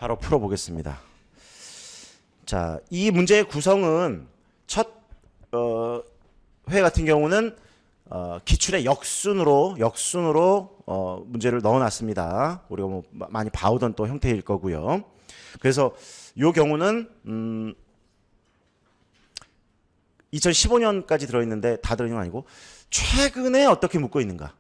바로 풀어보겠습니다. 자, 이 문제의 구성은 첫 회 같은 경우는 기출의 역순으로 문제를 넣어놨습니다. 우리가 뭐 많이 봐오던 또 형태일 거고요. 그래서 이 경우는 2015년까지 들어있는데 다 들어있는 건 아니고 최근에 어떻게 묻고 있는가,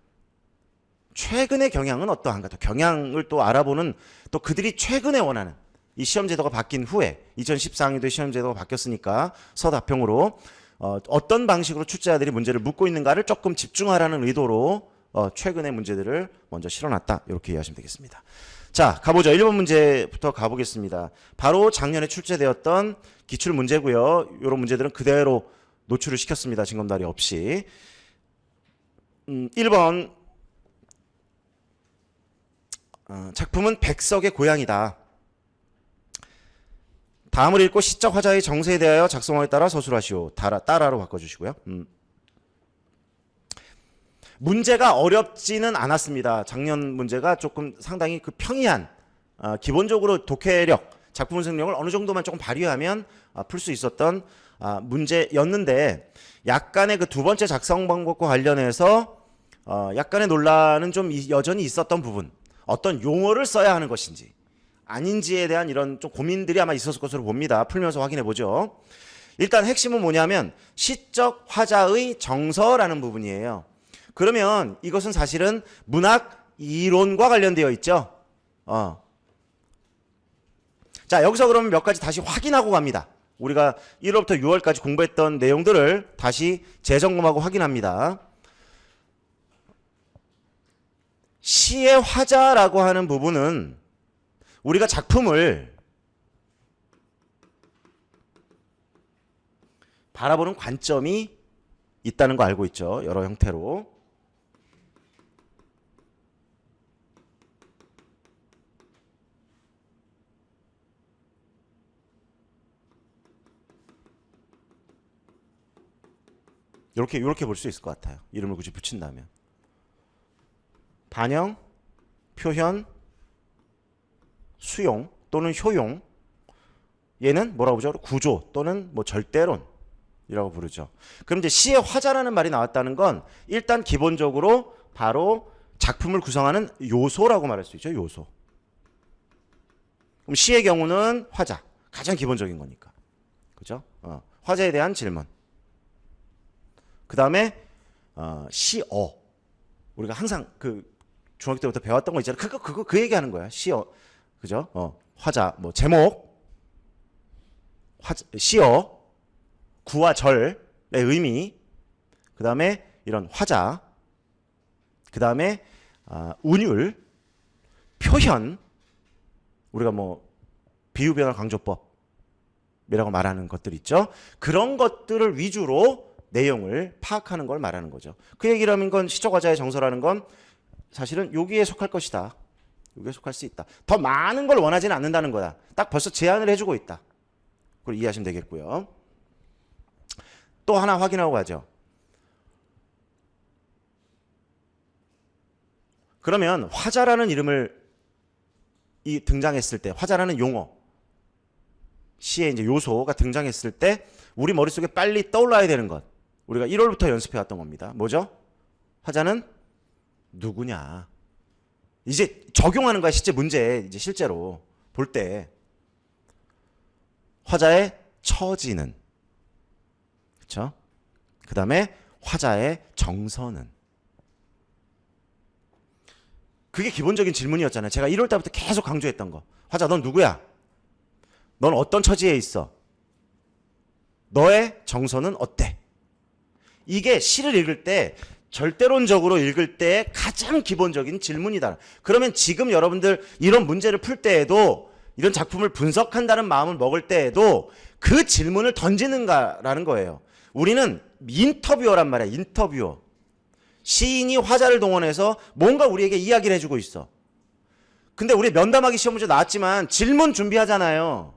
최근의 경향은 어떠한가, 또 경향을 또 알아보는, 또 그들이 최근에 원하는 이 시험 제도가 바뀐 후에 2014학년도 시험 제도가 바뀌었으니까 서답형으로 어떤 방식으로 출제자들이 문제를 묻고 있는가를 조금 집중하라는 의도로 최근의 문제들을 먼저 실어놨다, 이렇게 이해하시면 되겠습니다. 자, 가보죠. 1번 문제부터 가보겠습니다. 바로 작년에 출제되었던 기출 문제고요. 이런 문제들은 그대로 노출을 시켰습니다. 징검다리 없이. 1번 작품은 백석의 고향이다. 다음을 읽고 시적 화자의 정세에 대하여 작성어에 따라 서술하시오. 따라로 바꿔주시고요. 문제가 어렵지는 않았습니다. 작년 문제가 조금 상당히 그 평이한, 기본적으로 독해력, 작품 분석력을 어느 정도만 조금 발휘하면 풀 수 있었던 문제였는데, 약간의 그 두 번째 작성 방법과 관련해서 약간의 논란은 좀 여전히 있었던 부분, 어떤 용어를 써야 하는 것인지 아닌지에 대한 이런 좀 고민들이 아마 있었을 것으로 봅니다. 풀면서 확인해 보죠. 일단 핵심은 뭐냐면 시적 화자의 정서라는 부분이에요. 그러면 이것은 사실은 문학 이론과 관련되어 있죠. 자, 여기서 그러면 몇 가지 다시 확인하고 갑니다. 우리가 1월부터 6월까지 공부했던 내용들을 다시 재점검하고 확인합니다. 시의 화자라고 하는 부분은 우리가 작품을 바라보는 관점이 있다는 거 알고 있죠. 여러 형태로. 이렇게 볼 수 있을 것 같아요. 이름을 굳이 붙인다면. 반영, 표현, 수용 또는 효용. 얘는 뭐라고 부르죠? 구조 또는 뭐 절대론이라고 부르죠. 그럼 이제 시의 화자라는 말이 나왔다는 건 일단 기본적으로 바로 작품을 구성하는 요소라고 말할 수 있죠. 요소. 그럼 시의 경우는 화자, 가장 기본적인 거니까. 그죠? 화자에 대한 질문. 그 다음에 시어. 우리가 항상 그 중학교 때부터 배웠던 거 있잖아요. 그 얘기하는 거야. 시어. 그죠? 화자, 뭐 제목, 시어, 구와 절의 의미, 그 다음에 이런 화자, 그 다음에 운율, 표현, 우리가 뭐 비유, 변화, 강조법이라고 말하는 것들 있죠. 그런 것들을 위주로 내용을 파악하는 걸 말하는 거죠. 그 얘기를 하는 건 시적 화자의 정서라는 건 사실은 여기에 속할 것이다. 여기에 속할 수 있다. 더 많은 걸 원하지는 않는다는 거다. 딱 벌써 제안을 해주고 있다. 그걸 이해하시면 되겠고요. 또 하나 확인하고 가죠. 그러면 화자라는 이름을 등장했을 때, 화자라는 용어, 시의 이제 요소가 등장했을 때 우리 머릿속에 빨리 떠올라야 되는 것. 우리가 1월부터 연습해 왔던 겁니다. 뭐죠? 화자는 누구냐? 이제 적용하는 거야. 실제 문제, 이제 실제로 볼 때 화자의 처지는, 그렇죠? 그 다음에 화자의 정서는. 그게 기본적인 질문이었잖아요. 제가 1월 달부터 계속 강조했던 거. 화자, 넌 누구야? 넌 어떤 처지에 있어? 너의 정서는 어때? 이게 시를 읽을 때, 절대론적으로 읽을 때 가장 기본적인 질문이다. 그러면 지금 여러분들 이런 문제를 풀 때에도, 이런 작품을 분석한다는 마음을 먹을 때에도 그 질문을 던지는가라는 거예요. 우리는 인터뷰어란 말이야. 인터뷰어. 시인이 화자를 동원해서 뭔가 우리에게 이야기를 해주고 있어. 근데 우리 면담하기 시험 문제 나왔지만 질문 준비하잖아요.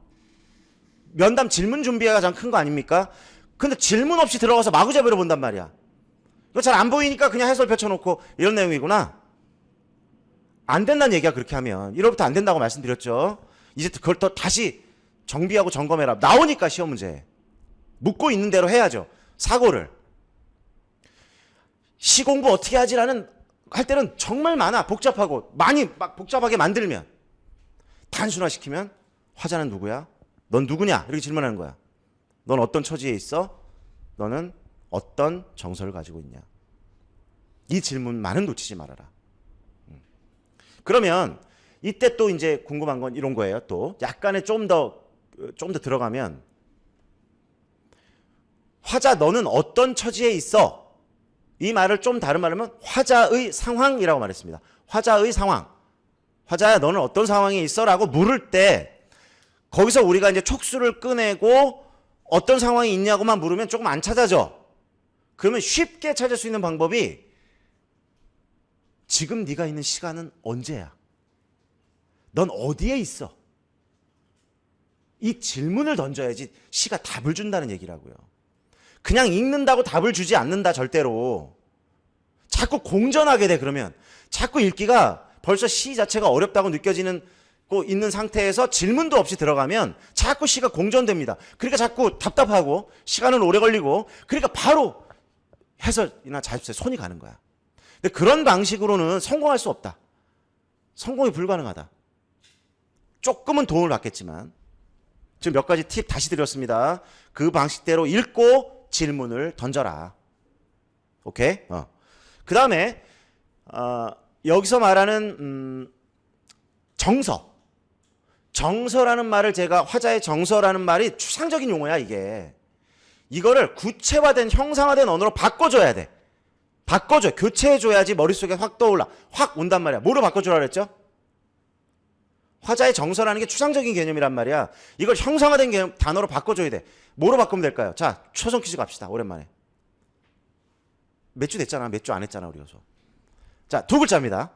면담 질문 준비가 가장 큰 거 아닙니까? 근데 질문 없이 들어가서 마구잡이로 본단 말이야. 이거 잘 안 보이니까 그냥 해설 펼쳐놓고 이런 내용이구나. 안 된다는 얘기야. 그렇게 하면 1월부터 안 된다고 말씀드렸죠. 이제 그걸 또 다시 정비하고 점검해라. 나오니까 시험 문제. 묻고 있는 대로 해야죠. 사고를. 시 공부 어떻게 하지라는 할 때는 정말 많아. 복잡하고 많이 막 복잡하게 만들면 단순화시키면 화자는 누구야? 넌 누구냐? 이렇게 질문하는 거야. 넌 어떤 처지에 있어? 너는 어떤 정서를 가지고 있냐? 이 질문만은 놓치지 말아라. 그러면 이때 또 이제 궁금한 건 이런 거예요. 또 약간의 좀 더 들어가면 화자 너는 어떤 처지에 있어? 이 말을 좀 다른 말로 하면 화자의 상황이라고 말했습니다. 화자의 상황. 화자야 너는 어떤 상황에 있어? 라고 물을 때 거기서 우리가 이제 촉수를 꺼내고 어떤 상황이 있냐고만 물으면 조금 안 찾아져. 그러면 쉽게 찾을 수 있는 방법이 지금 네가 있는 시간은 언제야? 넌 어디에 있어? 이 질문을 던져야지 시가 답을 준다는 얘기라고요. 그냥 읽는다고 답을 주지 않는다 절대로. 자꾸 공전하게 돼. 그러면 자꾸 읽기가 벌써 시 자체가 어렵다고 느껴지는 있는 상태에서 질문도 없이 들어가면 자꾸 시가 공전됩니다. 그러니까 자꾸 답답하고 시간은 오래 걸리고 그러니까 바로 해설이나 자습서에 손이 가는 거야. 근데 그런 방식으로는 성공할 수 없다. 성공이 불가능하다. 조금은 도움을 받겠지만 지금 몇 가지 팁 다시 드렸습니다. 그 방식대로 읽고 질문을 던져라. 오케이? 그 다음에 여기서 말하는 정서. 정서라는 말을 제가 화자의 정서라는 말이 추상적인 용어야 이게. 이거를 구체화된 형상화된 언어로 바꿔줘야 돼. 바꿔줘. 교체해줘야지 머릿속에 확 떠올라. 확 온단 말이야. 뭐로 바꿔주라 그랬죠? 화자의 정서라는 게 추상적인 개념이란 말이야. 이걸 형상화된 개념, 단어로 바꿔줘야 돼. 뭐로 바꾸면 될까요? 자, 초성 퀴즈 갑시다. 오랜만에. 몇 주 됐잖아. 몇 주 안 했잖아. 우리 여기서. 자, 두 글자입니다.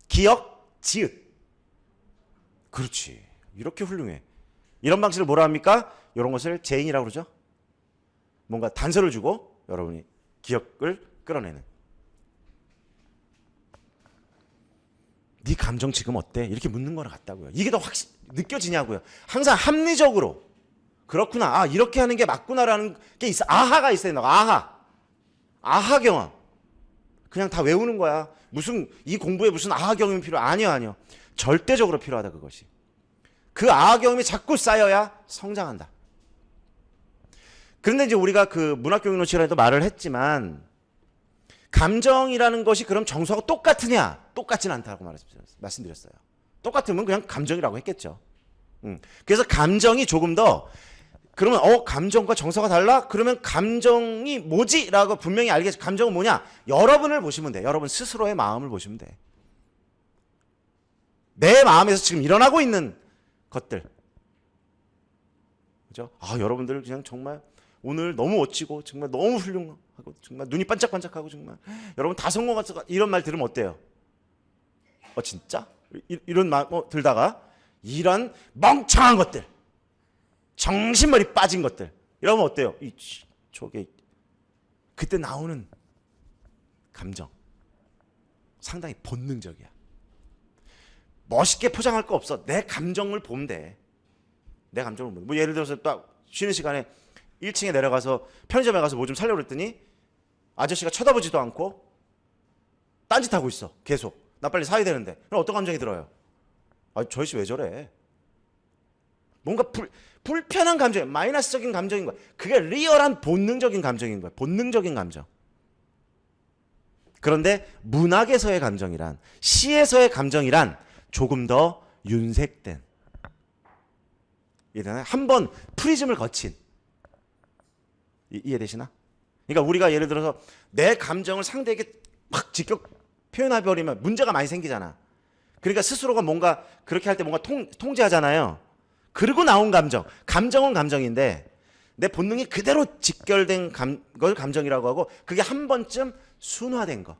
기역, 지읒. 그렇지. 이렇게 훌륭해. 이런 방식을 뭐라 합니까? 이런 것을 제인이라고 그러죠. 뭔가 단서를 주고 여러분이 기억을 끌어내는. 네 감정 지금 어때? 이렇게 묻는 거랑 같다고요. 이게 더 느껴지냐고요. 항상 합리적으로 그렇구나. 아 이렇게 하는 게 맞구나라는 게 있어. 아하가 있어야 된다고. 아하 경험. 그냥 다 외우는 거야. 무슨 이 공부에 무슨 아하 경험이 필요? 아니요. 절대적으로 필요하다 그것이. 그 아하 경험이 자꾸 쌓여야 성장한다. 그런데 이제 우리가 그 문학교육 시간에도 말을 했지만 감정이라는 것이 그럼 정서하고 똑같으냐? 똑같진 않다고 말씀드렸어요. 똑같으면 그냥 감정이라고 했겠죠. 그래서 감정이 조금 더 그러면 감정과 정서가 달라? 그러면 감정이 뭐지? 라고 분명히 알겠죠. 감정은 뭐냐? 여러분을 보시면 돼. 여러분 스스로의 마음을 보시면 돼. 내 마음에서 지금 일어나고 있는 것들. 그죠? 여러분들 그냥 정말 오늘 너무 멋지고 정말 너무 훌륭하고 정말 눈이 반짝반짝하고 정말 여러분 다 성공했어. 이런 말 들으면 어때요? 진짜? 이런 말 들다가 이런 멍청한 것들. 정신머리 빠진 것들. 이러면 어때요? 저게 그때 나오는 감정. 상당히 본능적이야. 멋있게 포장할 거 없어. 내 감정을 보면 돼. 내 감정을 보면 돼. 뭐 예를 들어서 딱 쉬는 시간에 1층에 내려가서 편의점에 가서 뭐 좀 사려고 그랬더니 아저씨가 쳐다보지도 않고 딴짓하고 있어. 계속. 나 빨리 사야 되는데. 그럼 어떤 감정이 들어요? 저 아저씨 왜 저래? 뭔가 불편한 감정, 마이너스적인 감정인 거야. 그게 리얼한 본능적인 감정인 거야. 본능적인 감정. 그런데 문학에서의 감정이란, 시에서의 감정이란 조금 더 윤색된, 한번 프리즘을 거친. 이해되시나? 그러니까 우리가 예를 들어서 내 감정을 상대에게 막 직격 표현해버리면 문제가 많이 생기잖아. 그러니까 스스로가 뭔가 그렇게 할 때 뭔가 통제하잖아요. 그리고 나온 감정은 감정인데 내 본능이 그대로 직결된 걸 감정이라고 하고 그게 한 번쯤 순화된 거.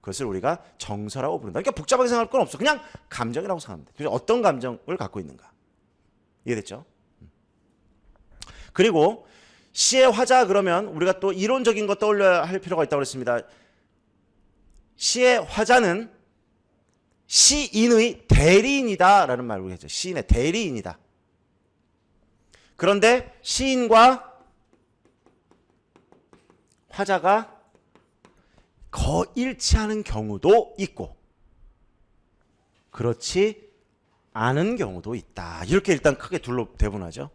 그것을 우리가 정서라고 부른다. 그러니까 복잡하게 생각할 건 없어. 그냥 감정이라고 생각하면 돼. 그래서 어떤 감정을 갖고 있는가. 이해됐죠? 그리고 시의 화자 그러면 우리가 또 이론적인 거 떠올려야 할 필요가 있다고 그랬습니다. 시의 화자는 시인의 대리인이다라는 말을 했죠. 시인의 대리인이다. 그런데 시인과 화자가 거일치하는 경우도 있고 그렇지 않은 경우도 있다. 이렇게 일단 크게 둘로 대분하죠.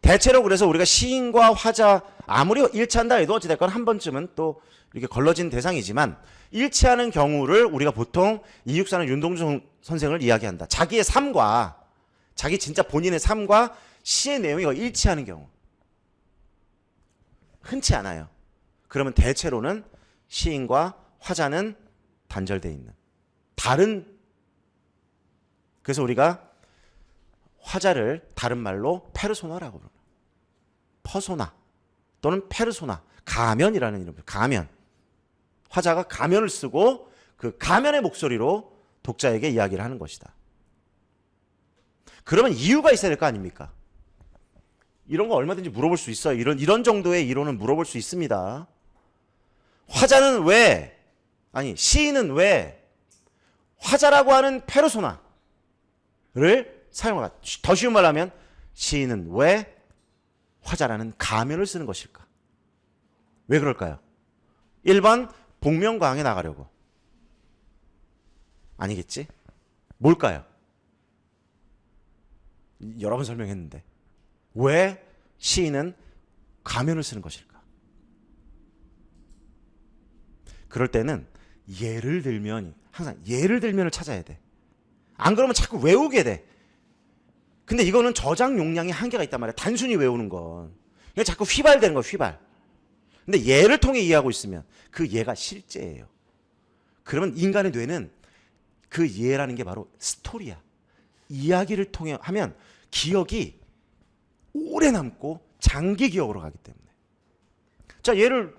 대체로 그래서 우리가 시인과 화자 아무리 일치한다 해도 어찌됐건 한 번쯤은 또 이렇게 걸러진 대상이지만 일치하는 경우를 우리가 보통 이육사는 윤동주 선생을 이야기한다. 자기의 삶과 자기 진짜 본인의 삶과 시의 내용이 일치하는 경우 흔치 않아요. 그러면 대체로는 시인과 화자는 단절되어 있는 다른, 그래서 우리가 화자를 다른 말로 페르소나라고 부르는 퍼소나 또는 페르소나, 가면이라는 이름입니다. 가면. 화자가 가면을 쓰고 그 가면의 목소리로 독자에게 이야기를 하는 것이다. 그러면 이유가 있어야 될 거 아닙니까? 이런 거 얼마든지 물어볼 수 있어요. 이런 정도의 이론은 물어볼 수 있습니다. 화자는 왜, 아니 시인은 왜 화자라고 하는 페르소나를 사용할까? 더 쉬운 말로 하면 시인은 왜 화자라는 가면을 쓰는 것일까? 왜 그럴까요? 1번 복면가왕에 나가려고. 아니겠지? 뭘까요? 여러 번 설명했는데 왜 시인은 가면을 쓰는 것일까? 그럴 때는 예를 들면, 항상 예를 들면을 찾아야 돼. 안 그러면 자꾸 외우게 돼. 근데 이거는 저장 용량이 한계가 있단 말이야. 단순히 외우는 건. 그냥 자꾸 휘발되는 거야, 휘발. 근데 예를 통해 이해하고 있으면 그 예가 실제예요. 그러면 인간의 뇌는 그 예라는 게 바로 스토리야. 이야기를 통해 하면 기억이 오래 남고 장기 기억으로 가기 때문에. 자, 예를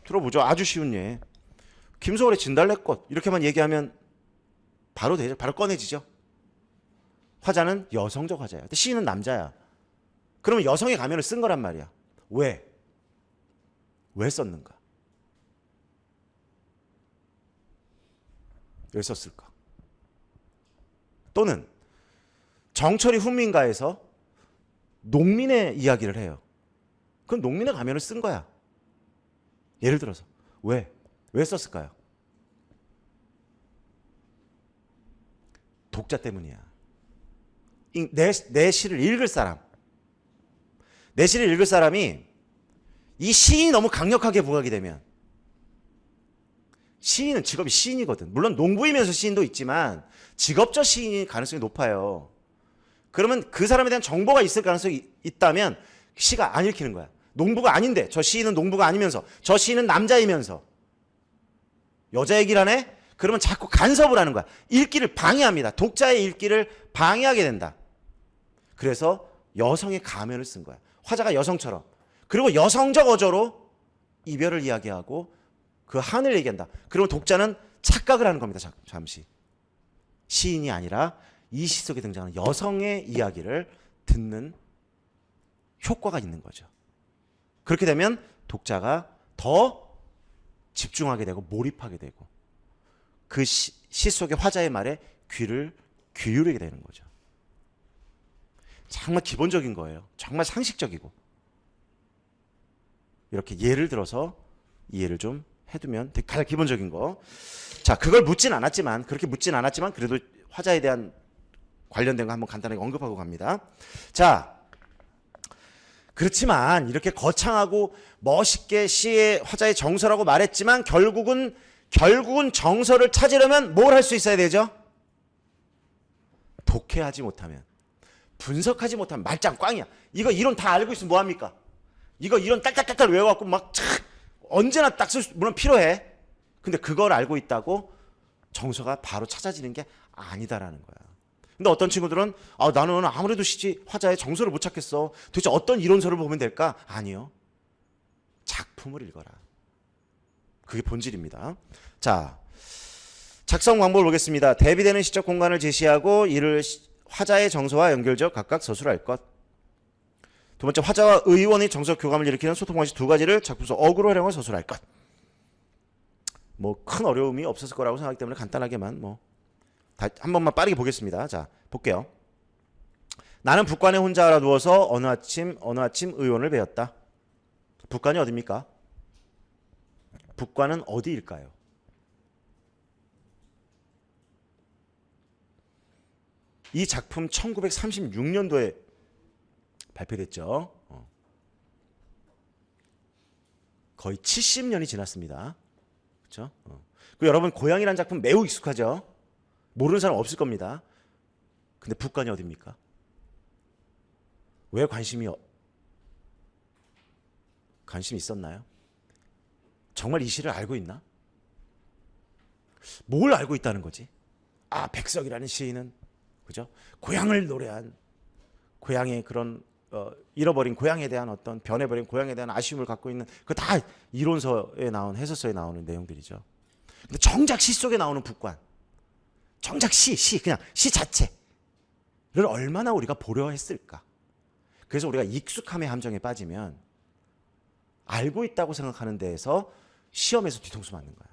들어보죠. 아주 쉬운 예. 김소월의 진달래꽃 이렇게만 얘기하면 바로 되죠. 바로 꺼내지죠. 화자는 여성적 화자야. 근데 시인은 남자야. 그러면 여성의 가면을 쓴 거란 말이야. 왜? 왜 썼는가? 왜 썼을까? 또는 정철이 훈민가에서 농민의 이야기를 해요. 그건 농민의 가면을 쓴 거야. 예를 들어서 왜? 왜 썼을까요? 독자 때문이야. 내 시를 읽을 사람, 내 시를 읽을 사람이 이 시인이 너무 강력하게 부각이 되면, 시인은 직업이 시인이거든. 물론 농부이면서 시인도 있지만 직업적 시인일 가능성이 높아요. 그러면 그 사람에 대한 정보가 있을 가능성이 있다면 시가 안 읽히는 거야. 농부가 아닌데, 저 시인은 농부가 아니면서, 저 시인은 남자이면서 여자 얘기를 하네? 그러면 자꾸 간섭을 하는 거야. 읽기를 방해합니다. 독자의 읽기를 방해하게 된다. 그래서 여성의 가면을 쓴 거야. 화자가 여성처럼. 그리고 여성적 어조로 이별을 이야기하고 그 한을 얘기한다. 그러면 독자는 착각을 하는 겁니다. 잠시. 시인이 아니라 이 시 속에 등장하는 여성의 이야기를 듣는 효과가 있는 거죠. 그렇게 되면 독자가 더 집중하게 되고 몰입하게 되고 그 시 속의 화자의 말에 귀를 기울이게 되는 거죠. 정말 기본적인 거예요. 정말 상식적이고. 이렇게 예를 들어서 이해를 좀 해두면 되게 가장 기본적인 거. 자, 그걸 묻진 않았지만, 그렇게 묻진 않았지만 그래도 화자에 대한 관련된 거 한번 간단하게 언급하고 갑니다. 자, 그렇지만 이렇게 거창하고 멋있게 시의 화자의 정서라고 말했지만 결국은 정서를 찾으려면 뭘 할 수 있어야 되죠? 독해하지 못하면, 분석하지 못하면 말짱 꽝이야. 이거 이론 다 알고 있으면 뭐합니까? 이거 이론 딸딸딸딸 외워갖고 막 언제나 딱 쓸 수, 물론 필요해. 근데 그걸 알고 있다고 정서가 바로 찾아지는 게 아니다라는 거야. 근데 어떤 친구들은 나는 아무래도 화자의 정서를 못 찾겠어. 도대체 어떤 이론서를 보면 될까? 아니요. 작품을 읽어라. 그게 본질입니다. 자, 작성 방법을 보겠습니다. 대비되는 시적 공간을 제시하고 이를 화자의 정서와 연결적 각각 서술할 것. 두 번째, 화자와 의원의 정서 교감을 일으키는 소통 방식 두 가지를 작품 속 어구로 활용해 서술할 것. 뭐 큰 어려움이 없었을 거라고 생각하기 때문에 간단하게만 뭐 한 번만 빠르게 보겠습니다. 자, 볼게요. 나는 북관에 혼자 누워서 어느 아침 의원을 배웠다. 북관이 어디입니까? 북관은 어디일까요? 이 작품 1936년도에 발표됐죠. 거의 70년이 지났습니다. 그렇죠? 그 여러분 고향이라는 작품 매우 익숙하죠? 모르는 사람 없을 겁니다. 근데 북관이 어디입니까? 왜 관심이 있었나요? 정말 이 시를 알고 있나? 뭘 알고 있다는 거지? 아, 백석이라는 시인은 그죠? 고향을 노래한 고향의 그런 잃어버린 고향에 대한 어떤 변해버린 고향에 대한 아쉬움을 갖고 있는 그 다 이론서에 나온 해설서에 나오는 내용들이죠. 근데 정작 시 속에 나오는 북관, 정작 그냥 시 자체를 얼마나 우리가 보려 했을까? 그래서 우리가 익숙함의 함정에 빠지면 알고 있다고 생각하는 데에서 시험에서 뒤통수 맞는 거야.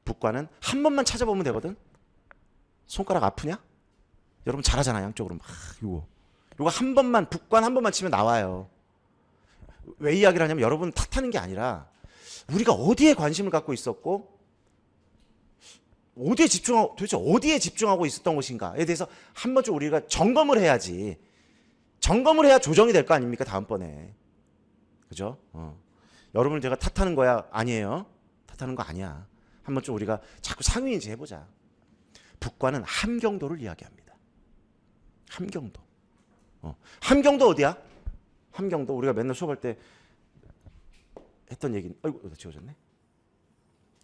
북관은 한 번만 찾아보면 되거든. 손가락 아프냐? 여러분 잘하잖아, 양쪽으로 막 요거 한 번만 북관 한 번만 치면 나와요. 왜 이야기를 하냐면 여러분 탓하는 게 아니라 우리가 어디에 관심을 갖고 있었고 도대체 어디에 집중하고 있었던 것인가에 대해서 한 번쯤 우리가 점검을 해야지. 점검을 해야 조정이 될 거 아닙니까? 다음번에. 그죠? 여러분을 제가 탓하는 거야? 아니에요. 탓하는 거 아니야. 한 번쯤 우리가 자꾸 상위인지 해보자. 북관은 함경도를 이야기합니다. 함경도. 함경도 어디야? 함경도 우리가 맨날 수업할 때 했던 얘기는 아이고 지워졌네.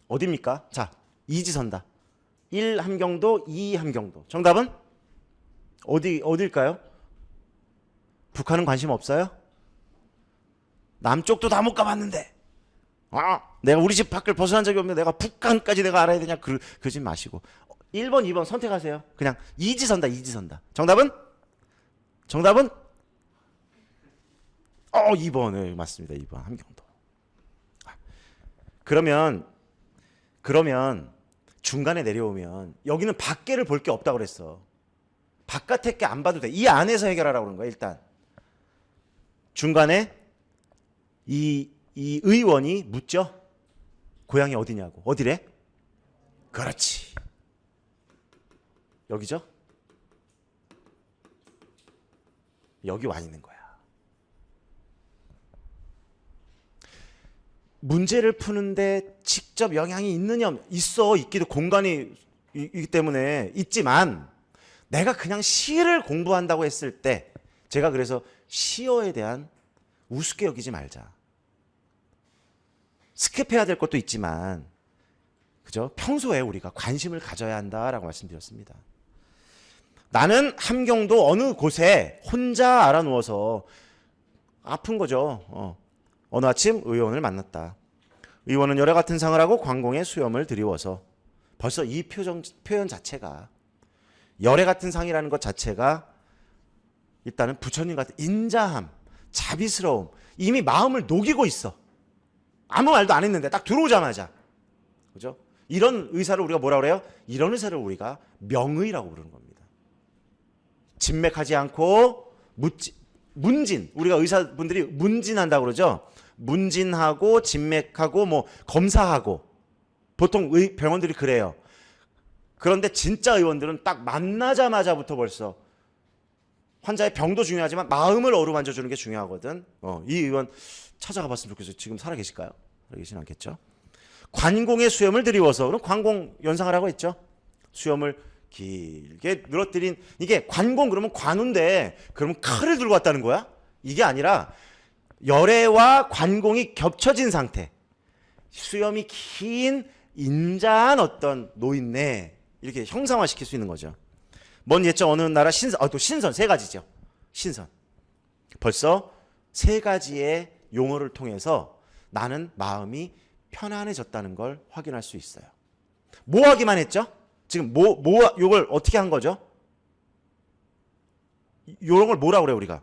어디입니까? 자, 이지선다. 1 함경도, 2 함경도. 정답은 어디일까요? 북한은 관심 없어요? 남쪽도 다 못 가봤는데. 내가 우리 집 밖을 벗어난 적이 없는데 내가 북한까지 내가 알아야 되냐? 그러지 마시고 1번, 2번 선택하세요. 그냥 이지선다. 정답은 2번. 네, 맞습니다. 2번 함경도. 그러면 중간에 내려오면 여기는 밖에를 볼 게 없다고 그랬어. 바깥에 게 안 봐도 돼. 이 안에서 해결하라고 그런 거야. 일단 중간에 이 의원이 묻죠. 고향이 어디냐고. 어디래? 그렇지. 여기죠? 여기 와 있는 거야. 문제를 푸는데 직접 영향이 있느냐? 있기도 공간이 있기 때문에 있지만 내가 그냥 시를 공부한다고 했을 때 제가 그래서 시어에 대한 우습게 여기지 말자. 스킵해야 될 것도 있지만 그죠? 평소에 우리가 관심을 가져야 한다라고 말씀드렸습니다. 나는 함경도 어느 곳에 혼자 알아 누워서 아픈 거죠. 어느 아침 의원을 만났다. 의원은 열애 같은 상을 하고 관공에 수염을 드리워서 벌써 이 표현 자체가 열애 같은 상이라는 것 자체가 일단은 부처님 같은 인자함, 자비스러움, 이미 마음을 녹이고 있어. 아무 말도 안 했는데 딱 들어오자마자. 그죠? 이런 의사를 우리가 뭐라 그래요? 이런 의사를 우리가 명의라고 부르는 겁니다. 진맥하지 않고 문진. 우리가 의사분들이 문진한다고 그러죠? 문진하고 진맥하고 뭐 검사하고 보통 병원들이 그래요. 그런데 진짜 의원들은 딱 만나자마자부터 벌써 환자의 병도 중요하지만 마음을 어루만져 주는 게 중요하거든. 이 의원 찾아가 봤으면 좋겠어요. 지금 살아계실까요? 살아계시진 않겠죠. 관공의 수염을 드리워서, 그럼 관공 연상을 하고 있죠. 수염을 길게 늘어뜨린, 이게 관공 그러면 관우인데 그러면 칼을 들고 왔다는 거야? 이게 아니라 열애와 관공이 겹쳐진 상태, 수염이 긴 인자한 어떤 노인네, 이렇게 형상화시킬 수 있는 거죠. 먼 옛적 어느 나라 또 신선 세 가지죠. 신선. 벌써 세 가지의 용어를 통해서 나는 마음이 편안해졌다는 걸 확인할 수 있어요. 뭐 하기만 했죠? 지금 요걸 어떻게 한 거죠? 요런 걸 뭐라 그래요, 우리가?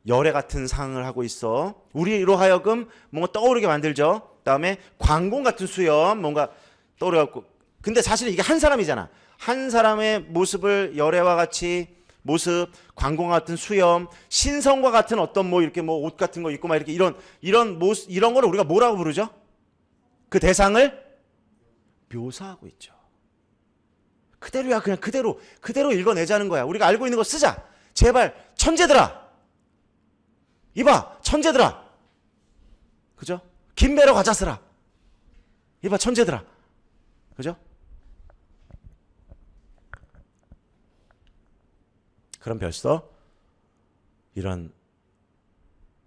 열애 같은 상을 하고 있어. 우리로 하여금 뭔가 떠오르게 만들죠. 그다음에 광공 같은 수염 뭔가 떠오르고. 근데 사실은 이게 한 사람이잖아. 한 사람의 모습을 열애와 같이 모습, 광공과 같은 수염, 신성과 같은 어떤 뭐 이렇게 뭐 옷 같은 거 입고 막 이렇게 이런 모습, 이런 거를 우리가 뭐라고 부르죠? 그 대상을 묘사하고 있죠. 그대로야. 그냥 그대로 읽어내자는 거야. 우리가 알고 있는 거 쓰자. 제발 천재들아. 이봐 천재들아. 그죠? 김배러 과자 쓰라. 이봐 천재들아. 그죠? 그럼 벌써 이런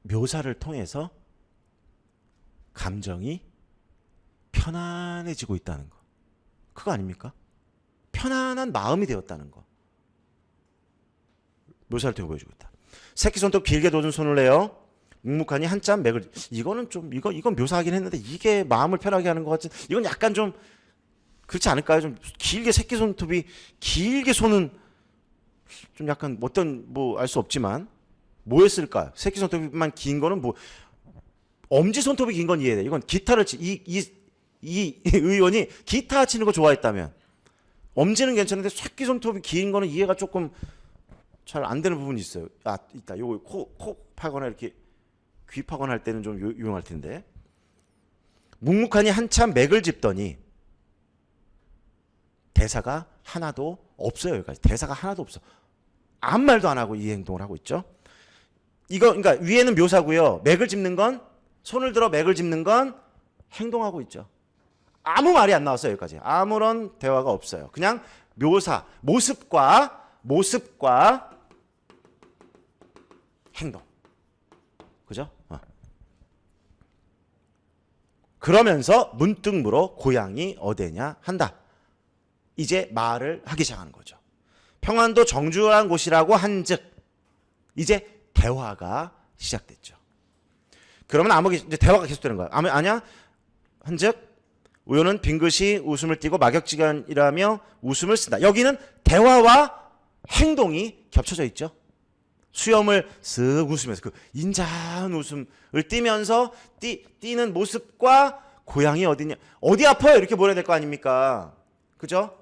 묘사를 통해서 감정이 편안해지고 있다는 거. 그거 아닙니까? 편안한 마음이 되었다는 거. 묘사를 통해 보여주고 있다. 새끼 손톱 길게 돋은 손을 내요. 묵묵하니 한참 맥을. 이거는 좀 이건 묘사하긴 했는데 이게 마음을 편하게 하는 것 같은. 이건 약간 좀 그렇지 않을까요? 좀 길게 새끼 손톱이 길게 손은 좀 약간 어떤 뭐 알 수 없지만 뭐였을까? 새끼 손톱만 긴 거는 뭐 엄지 손톱이 긴 건 이해돼. 이건 기타를 이 의원이 기타 치는 거 좋아했다면 엄지는 괜찮은데 새끼 손톱이 긴 거는 이해가 조금 잘 안 되는 부분이 있어요. 아, 있다. 요거 코 파거나 이렇게 귀 파거나 할 때는 좀 유용할 텐데. 묵묵하니 한참 맥을 짚더니 대사가 하나도 없어요. 여기까지. 대사가 하나도 없어. 아무 말도 안 하고 이 행동을 하고 있죠. 이거 그러니까 위에는 묘사고요. 맥을 짚는 건 손을 들어 맥을 짚는 건 행동하고 있죠. 아무 말이 안 나왔어요. 여기까지. 아무런 대화가 없어요. 그냥 묘사, 모습과 행동. 그죠? 그러면서 문득 물어 고향이 어디냐 한다. 이제 말을 하기 시작하는 거죠. 평안도 정주한 곳이라고 한즉 이제 대화가 시작됐죠. 그러면 아무기 이제 대화가 계속되는 거야. 아냐? 한즉 우효는 빙긋이 웃음을 띠고 막역지간이라며 웃음을 쓴다. 여기는 대화와 행동이 겹쳐져 있죠. 수염을 쓱 웃으면서 그 인자한 웃음을 띠면서 띠는 모습과 고향이 어디냐, 어디 아파요 이렇게 보내야 될 거 아닙니까? 그죠?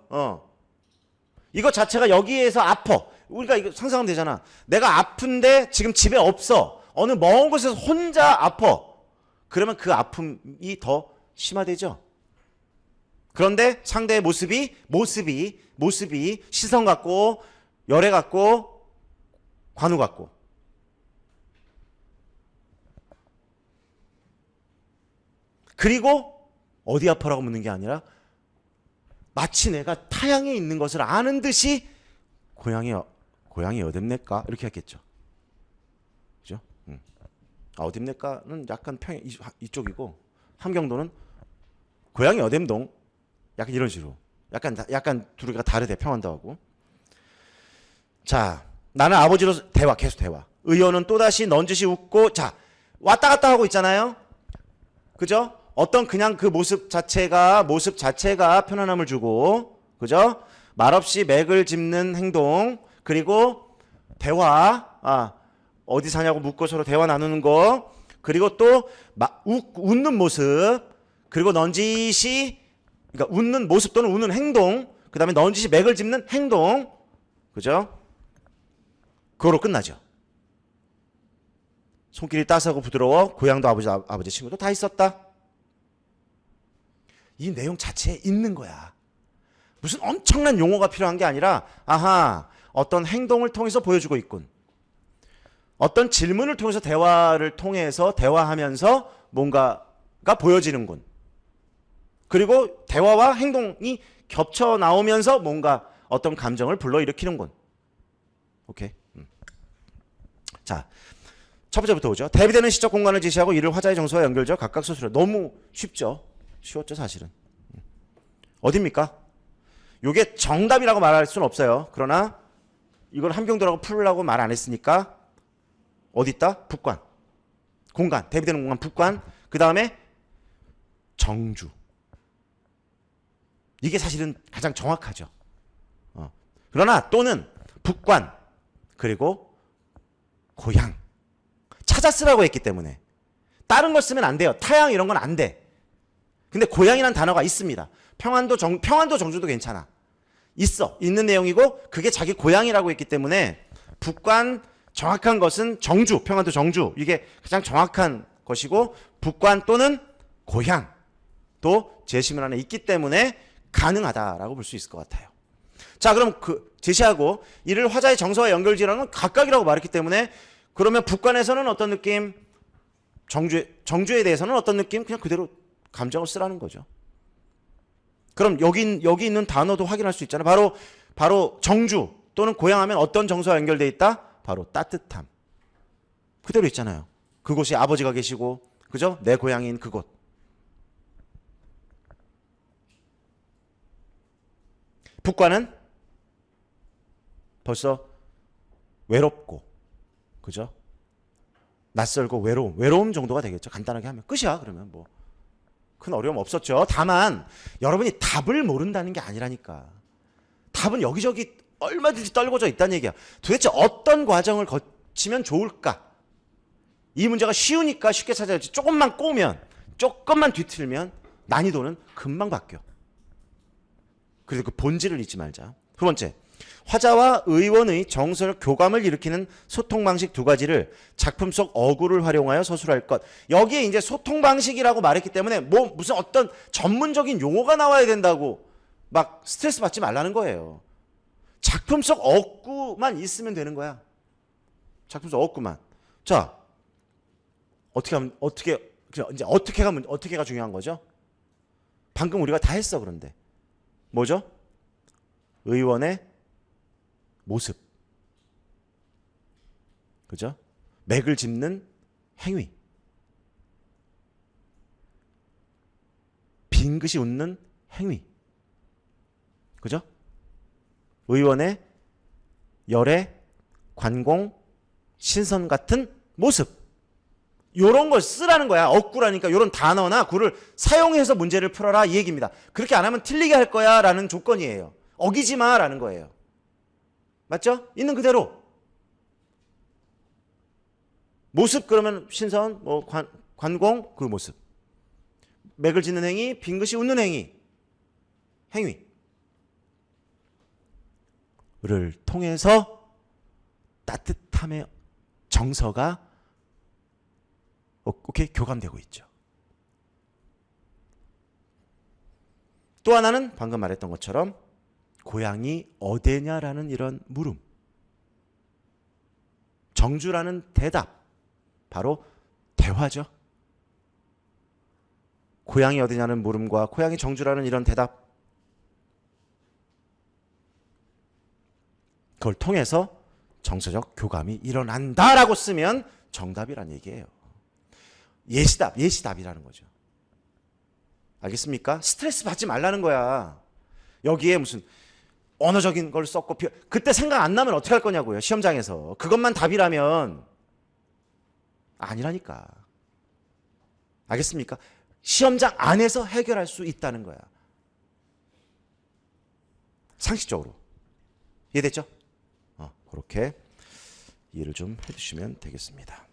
이거 자체가 여기에서 아파. 우리가 이거 상상하면 되잖아. 내가 아픈데 지금 집에 없어. 어느 먼 곳에서 혼자 아파. 그러면 그 아픔이 더 심화되죠. 그런데 상대의 모습이 시선 같고 열애 같고 관우 같고. 그리고 어디 아파라고 묻는 게 아니라 마치 내가 타향에 있는 것을 아는 듯이 고향이 어딥니까? 이렇게 했겠죠. 그죠? 어딥니까는 약간 이쪽이고 함경도는 고향이 어댐동 약간 이런 식으로 약간 둘이가 다르대. 평안도하고. 자, 나는 아버지로 계속 대화. 의원은 또다시 넌지시 웃고, 자, 왔다 갔다 하고 있잖아요. 그죠? 어떤 그냥 그 모습 자체가 편안함을 주고, 그죠? 말없이 맥을 짚는 행동, 그리고 대화, 어디 사냐고 묻고 서로 대화 나누는 거, 그리고 또 웃는 모습, 그리고 넌지시, 그러니까 웃는 모습 또는 웃는 행동, 그 다음에 넌지시 맥을 짚는 행동, 그죠? 그거로 끝나죠. 손길이 따스하고 부드러워 고향도 아버지 친구도 다 있었다. 이 내용 자체에 있는 거야. 무슨 엄청난 용어가 필요한 게 아니라 어떤 행동을 통해서 보여주고 있군. 어떤 질문을 통해서 대화하면서 뭔가가 보여지는군. 그리고 대화와 행동이 겹쳐 나오면서 뭔가 어떤 감정을 불러일으키는군. 오케이. 자, 첫 번째부터 오죠. 대비되는 시적 공간을 제시하고 이를 화자의 정서와 연결져 각각 서술해. 너무 쉽죠. 쉬웠죠 사실은. 어딥니까? 요게 정답이라고 말할 수는 없어요. 그러나 이걸 함경도라고 풀으려고 말 안 했으니까 어디 있다? 북관. 공간. 대비되는 공간 북관. 그 다음에 정주. 이게 사실은 가장 정확하죠. 그러나 또는 북관 그리고 고향 찾아 쓰라고 했기 때문에. 다른 걸 쓰면 안 돼요. 타양 이런 건 안 돼. 근데 고향이란 단어가 있습니다. 평안도 정주도 괜찮아. 있는 내용이고 그게 자기 고향이라고 했기 때문에 북관 정확한 것은 정주, 평안도 정주. 이게 가장 정확한 것이고 북관 또는 고향도 제시문 안에 있기 때문에 가능하다라고 볼 수 있을 것 같아요. 자, 그럼 그 제시하고 이를 화자의 정서와 연결지어라는 건 각각이라고 말했기 때문에 그러면 북관에서는 어떤 느낌? 정주에 대해서는 어떤 느낌? 그냥 그대로 감정을 쓰라는 거죠. 그럼 여기 있는 단어도 확인할 수 있잖아요. 바로 정주 또는 고향하면 어떤 정서와 연결되어 있다? 바로 따뜻함. 그대로 있잖아요. 그곳이 아버지가 계시고, 그죠? 내 고향인 그곳. 북관은 벌써 외롭고, 그죠? 낯설고 외로움 정도가 되겠죠. 간단하게 하면 끝이야. 그러면 뭐 큰 어려움 없었죠. 다만 여러분이 답을 모른다는 게 아니라니까. 답은 여기저기 얼마든지 떨궈져 있다는 얘기야. 도대체 어떤 과정을 거치면 좋을까? 이 문제가 쉬우니까 쉽게 찾아야지. 조금만 꼬면, 조금만 뒤틀면 난이도는 금방 바뀌어. 그래서 그 본질을 잊지 말자. 두 번째, 화자와 의원의 정서적 교감을 일으키는 소통 방식 두 가지를 작품 속 어구를 활용하여 서술할 것. 여기에 이제 소통 방식이라고 말했기 때문에 뭐 무슨 어떤 전문적인 용어가 나와야 된다고 막 스트레스 받지 말라는 거예요. 작품 속 어구만 있으면 되는 거야. 작품 속 어구만. 자, 어떻게가 중요한 거죠? 방금 우리가 다 했어. 그런데 뭐죠? 의원의 모습, 그죠? 맥을 짚는 행위, 빙긋이 웃는 행위, 그죠? 의원의 열애, 관공, 신선 같은 모습, 요런 걸 쓰라는 거야. 어구라니까 요런 단어나 구를 사용해서 문제를 풀어라 이 얘기입니다. 그렇게 안 하면 틀리게 할 거야 라는 조건이에요. 어기지 마 라는 거예요. 맞죠? 있는 그대로. 모습 그러면 신선, 뭐 관공 그 모습. 맥을 짚는 행위, 빙긋이 웃는 행위를 통해서 따뜻함의 정서가 교감되고 있죠. 또 하나는 방금 말했던 것처럼 고향이 어디냐라는 이런 물음, 정주라는 대답, 바로 대화죠. 고향이 어디냐는 물음과 고향이 정주라는 이런 대답, 그걸 통해서 정서적 교감이 일어난다라고 쓰면 정답이란 얘기예요. 예시답이라는 거죠. 알겠습니까? 스트레스 받지 말라는 거야. 여기에 무슨 언어적인 걸 썼고 그때 생각 안 나면 어떻게 할 거냐고요. 시험장에서. 그것만 답이라면 아니라니까. 알겠습니까? 시험장 안에서 해결할 수 있다는 거야. 상식적으로. 이해됐죠? 그렇게 이해를 좀 해주시면 되겠습니다.